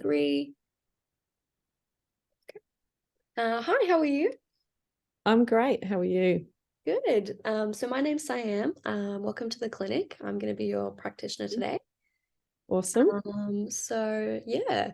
Three. Hi, how are you? I'm great. How are you? Good. So my name's Siam. Welcome to the clinic. I'm going to be your practitioner today. Awesome. Yeah,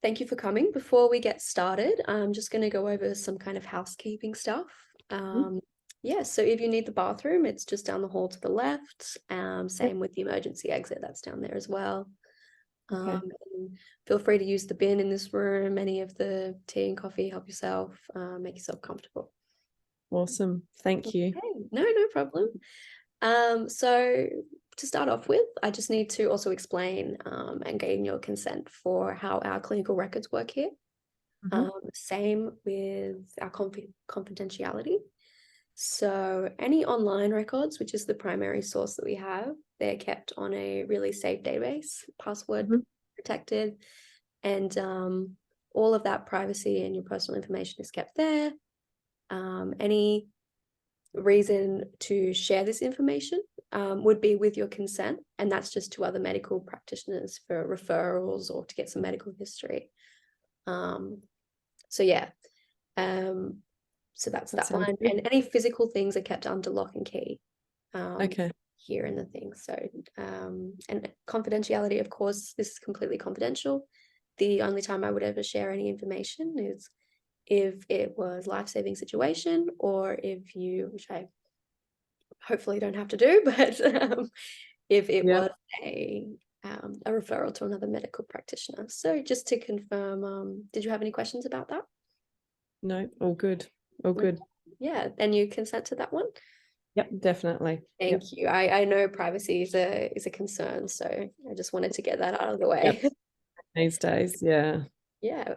thank you for coming. Before we get started, I'm just going to go over some kind of housekeeping stuff. Mhm. Yeah, so if you need the bathroom, it's just down the hall to the left. Yep. Same with the emergency exit, that's down there as well. Okay. And feel free to use the bin in this room, any of the tea and coffee, help yourself, make yourself comfortable. Awesome. Thank you. Okay, no problem. So to start off with, I just need to also explain and gain your consent for how our clinical records work here. Mhm. Same with our confidentiality. So any online records, which is the primary source that we have, they're kept on a really safe database, password Mhm. protected, and all of that privacy and your personal information is kept there. Any reason to share this information would be with your consent, and that's just to other medical practitioners for referrals or to get some medical history. Um, so yeah, um, so that's That that sounds one. good. And any physical things are kept under lock and key Okay. here in the thing. So and confidentiality, of course, this is completely confidential. The only time I would ever share any information is if it was life-saving situation or if you, which I hopefully don't have to do, but if it Yep. was a referral to another medical practitioner. So just to confirm, did you have any questions about that? No, all good. All No? good. Yeah, and you consent to that one? Yep, definitely. Yep. Thank you. I know privacy is a concern, so I just wanted to get that out of the Yep. way. These days, yeah. Yeah.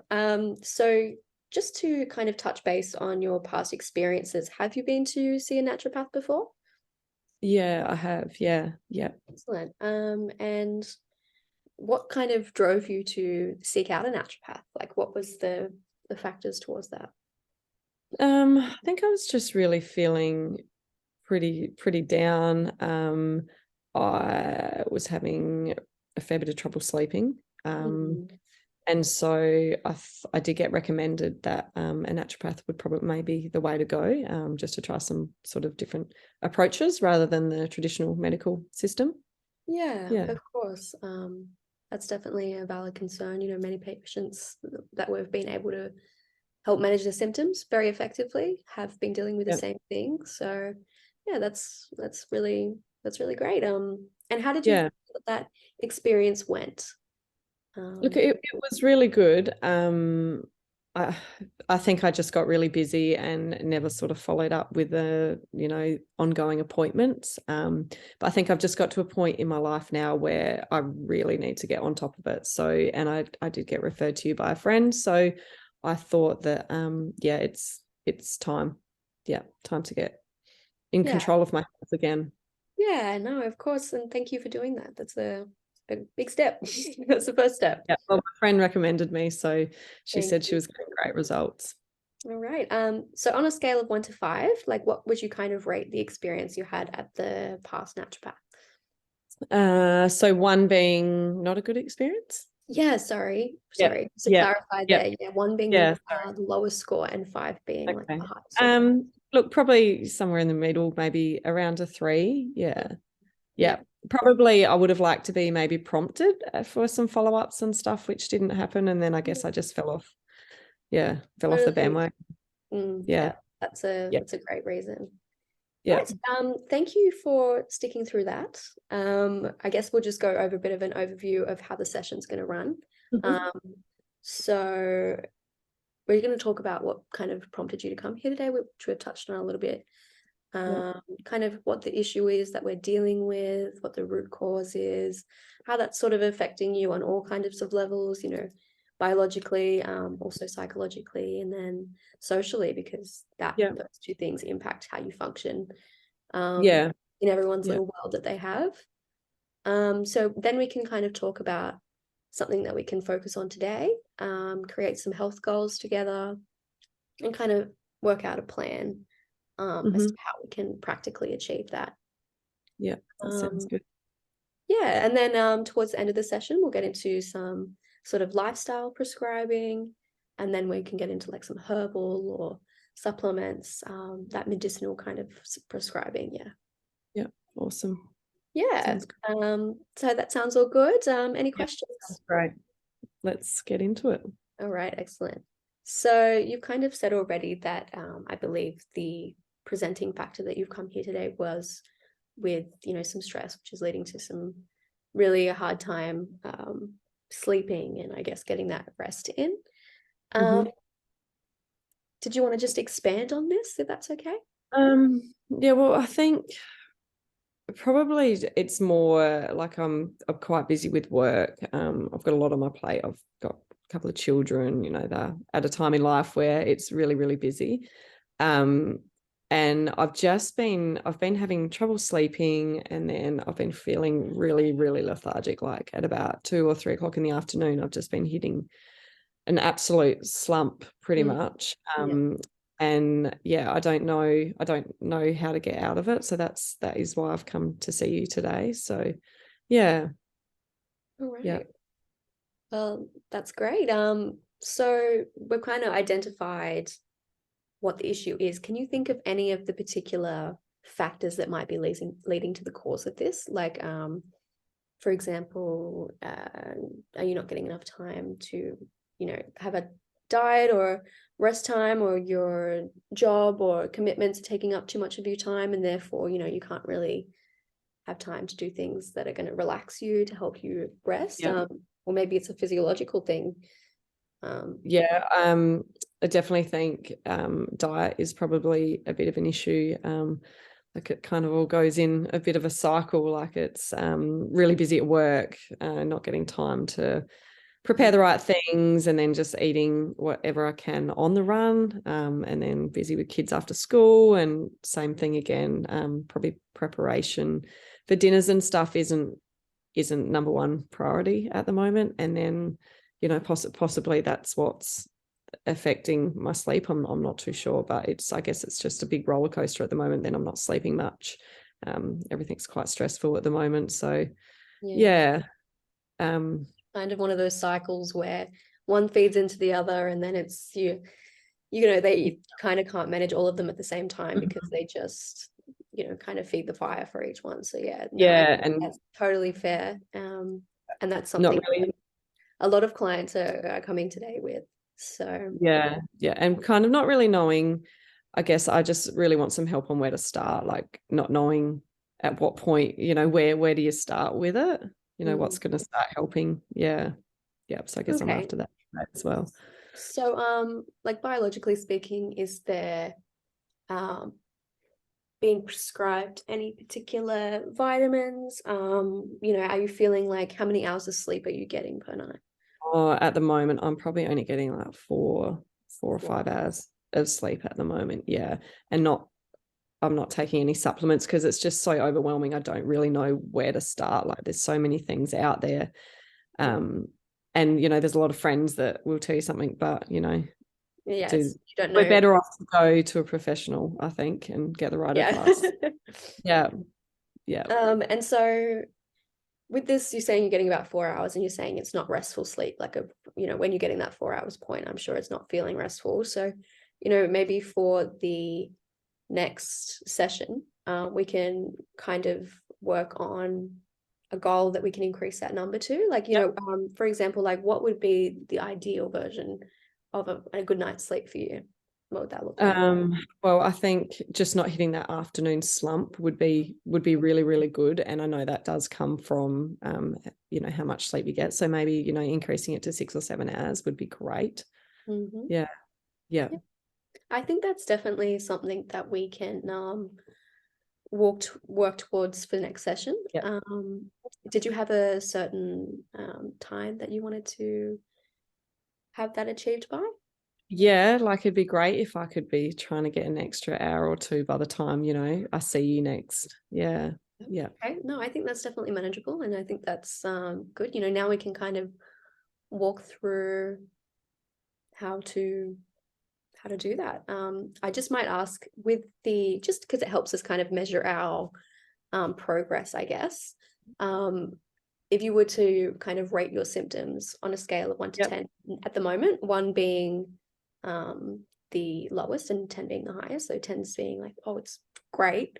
So just to kind of touch base on your past experiences, have you been to see a naturopath before? Yeah, I have. Yeah. Yep. Excellent. And what kind of drove you to seek out a naturopath? Like, what was the factors towards that? I think I was just really feeling pretty down. I was having a fair bit of trouble sleeping. Um, Mm. And so I did get recommended that a naturopath would probably maybe the way to go, just to try some sort of different approaches rather than the traditional medical system. Yeah, Yeah. of course. That's definitely a valid concern. You know, many patients that we've been able to help manage their symptoms very effectively have been dealing with the Yeah. same thing. So, yeah, that's really great. And how did you feel Yeah. that experience went? Look, Um, it was really good. I I think I just got really busy and never sort of followed up with ongoing appointments. But I think I've just got to a point in my life now where I really need to get on top of it. So, and I did get referred to you by a friend. So I thought that yeah, it's time. Yeah, time to get in yeah, control of my health again. yeah, no, of course, and thank you for doing that. That's a big step. That's the first step. Yeah. Well, my friend recommended me, so she Thank said she you. was getting great results. All right. So on a scale of 1 to 5, like what would you kind of rate the experience you had at the past naturopath? So one being not a good experience. Yeah, sorry. Yep. Sorry. To Yep. clarify Yep. there, yeah, one being Yeah. the lowest score and five being like Okay. the highest score. Look, probably somewhere in the middle, maybe around a 3. Yeah. Yeah. Yeah. Probably I would have liked to be maybe prompted for some follow-ups and stuff, which didn't happen. And then I guess I just fell off. Yeah. Fell off the Totally. bandwagon. Yeah, Yeah. Yeah. that's a great reason. Yeah. Right. Thank you for sticking through that. I guess we'll just go over a bit of an overview of how the session's going to run. Mhm. Um, so we're going to talk about what kind of prompted you to come here today, which we've touched on a little bit. Yeah. Kind of what the issue is that we're dealing with, what the root cause is, how that's sort of affecting you on all kinds of levels, you know, biologically, also psychologically, and then socially, because Yeah. those two things impact how you function um, Yeah. in everyone's Yeah. little world that they have. So then we can kind of talk about something that we can focus on today, create some health goals together, and kind of work out a plan as Hmm. to how we can practically achieve that. Yeah. That sounds Um, good. yeah, and then towards the end of the session, we'll get into some sort of lifestyle prescribing, and then we can get into like some herbal or supplements, that medicinal kind of prescribing. Yeah, awesome. Yeah. Sounds good. So that sounds all good. Any Yeah, questions? sounds great. Let's get into it. All right, excellent. So you've kind of said already that I believe the presenting factor that you've come here today was with, some stress, which is leading to some really a hard time sleeping and I guess getting that rest in. Mhm. Did you want to just expand on this, if that's okay? Yeah, well, I think probably it's more like I'm quite busy with work. I've got a lot on my plate. I've got a couple of children, they're at a time in life where it's really, really busy. And I've been having trouble sleeping, and then I've been feeling really, really lethargic. Like at about 2 or 3 o'clock in the afternoon, I've just been hitting an absolute slump pretty Mm, much. yeah. And yeah, I don't know how to get out of it. So that is why I've come to see you today. So yeah. All Yeah. right. Well, that's great. So we've kind of identified what the issue is. Can you think of any of the particular factors that might be leading to the cause of this? Like, for example, are you not getting enough time to, have a diet or rest time, or your job or commitments are taking up too much of your time, and therefore, you can't really have time to do things that are going to relax you to help you rest? Yeah. Or maybe it's a physiological thing. Yeah. I definitely think diet is probably a bit of an issue. Like it kind of all goes in a bit of a cycle. Like it's really busy at work, not getting time to prepare the right things, and then just eating whatever I can on the run, and then busy with kids after school, and same thing again. Probably preparation for dinners and stuff isn't number one priority at the moment, and then possibly that's what's affecting my sleep. I'm not too sure, but I guess it's just a big roller coaster at the moment. Then I'm not sleeping much. Everything's quite stressful at the moment, so yeah. Kind of one of those cycles where one feeds into the other, and then it's they kind of can't manage all of them at the same time because they just kind of feed the fire for each one. So yeah, no, I Yeah, think and that's totally fair. And that's not something really. a lot of clients are coming today with. So Yeah, and kind of not really knowing. I guess I just really want some help on where to start, like not knowing at what point, where do you start with it? What's going to start helping? Yeah. So I guess I'm okay. after that as well. So like biologically speaking, is there um being prescribed any particular vitamins? Are you feeling like, how many hours of sleep are you getting per night? Oh, at the moment, I'm probably only getting like four or 4 5 hours. hours of sleep at the moment. Yeah. And I'm not taking any supplements because it's just so overwhelming. I don't really know where to start. Like there's so many things out there. And there's a lot of friends that will tell you something, but Yes, you don't we're know. better off to go to a professional, I think, and get the right Yeah. advice. Yeah. And so with this, you're saying you're getting about 4 hours, and you're saying it's not restful sleep. Like when you're getting that 4 hours point, I'm sure it's not feeling restful. So, maybe for the next session, we can kind of work on a goal that we can increase that number to. Like, for example, like what would be the ideal version of a good night's sleep for you? What would that look like? Well, I think just not hitting that afternoon slump would be really, really good. And I know that does come from how much sleep you get. So maybe, increasing it to 6 or 7 hours would be great. Mm-hmm. Yeah. Yeah. I think that's definitely something that we can work towards for the next session. Yeah. Did you have a certain time that you wanted to have that achieved by? Yeah, like it'd be great if I could be trying to get an extra hour or two by the time, I see you next. Yeah. Yeah. Okay, no, I think that's definitely manageable, and I think that's good. Now we can kind of walk through how to do that. I just might ask with just because it helps us kind of measure our progress, I guess. if you were to kind of rate your symptoms on a scale of 1 to 10 at the moment, 1 being the lowest and 10 being the highest, so 10's being like, oh, it's great.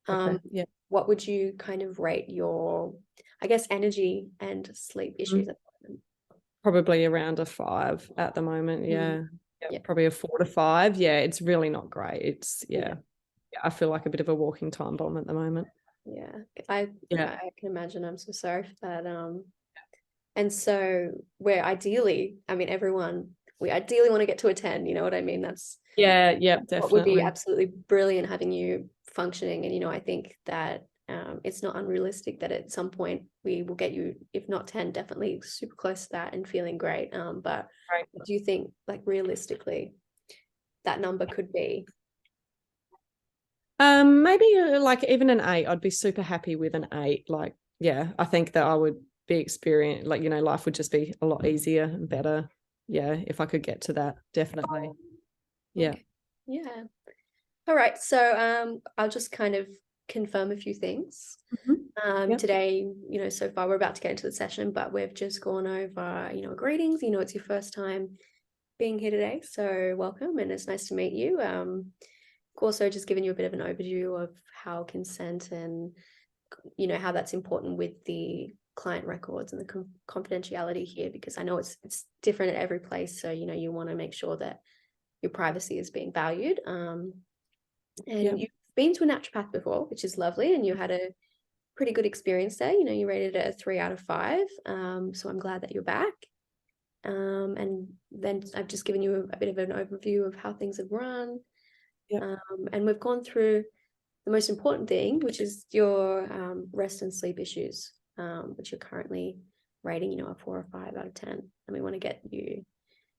What would you kind of rate your, I guess, energy and sleep issues at the moment? Probably around a 5 at the moment. Probably a 4 to 5. It's really not great. It's I feel like a bit of a walking time bomb at the moment. I can imagine. I'm so sorry for that. And so we're ideally, I mean, we ideally want to get to a 10, you know what I mean? That's definitely. what would be absolutely brilliant, having you functioning. And, I think that it's not unrealistic that at some point we will get you, if not 10, definitely super close to that and feeling great. But what do you think, like, realistically, that number could be? Maybe like even an 8. I'd be super happy with an 8. Like, I think that I would be experienced, like, life would just be a lot easier and better. If I could get to that, definitely. Okay. All right. So I'll just kind of confirm a few things. Today, so far we're about to get into the session, but we've just gone over, greetings. It's your first time being here today, so welcome, and it's nice to meet you. Also just giving you a bit of an overview of how consent and, how that's important with the client records and the confidentiality here, because I know it's different at every place. So, you want to make sure that your privacy is being valued. And you've been to a naturopath before, which is lovely, and you had a pretty good experience there. You rated it a 3 out of 5. So I'm glad that you're back. And then I've just given you a bit of an overview of how things have run. And we've gone through the most important thing, which is your rest and sleep issues, which you're currently rating, a 4 or 5 out of 10. And we want to get you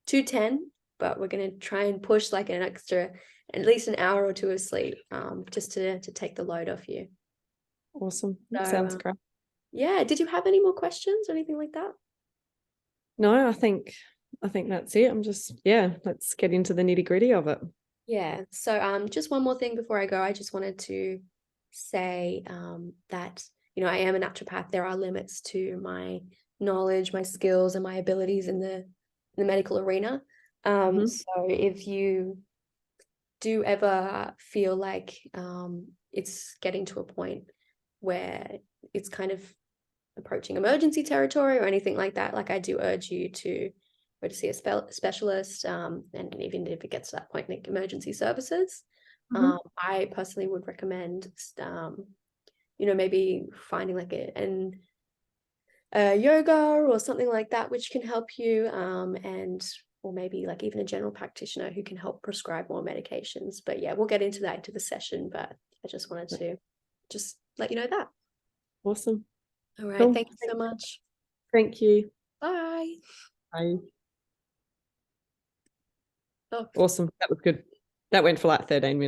to 10, but we're going to try and push like an extra, at least an hour or 2 of sleep, just to take the load off you. Awesome. So, sounds great. Did you have any more questions or anything like that? No, I think that's it. I'm just, let's get into the nitty-gritty of it. So just one more thing before I go. I just wanted to say that, I am a naturopath. There are limits to my knowledge, my skills, and my abilities in the medical arena. So if you do ever feel like it's getting to a point where it's kind of approaching emergency territory or anything like that, like, I do urge you to go to see a specialist, and even if it gets to that point, like emergency services. I personally would recommend maybe finding like a yoga or something like that, which can help you, or maybe like even a general practitioner who can help prescribe more medications. But we'll get into that into the session, but I just wanted to just let you know that. Awesome. All right. Cool. Thank you so much. Thank you. Bye. Bye. Oh. Awesome. That was good. That went for like 13 minutes.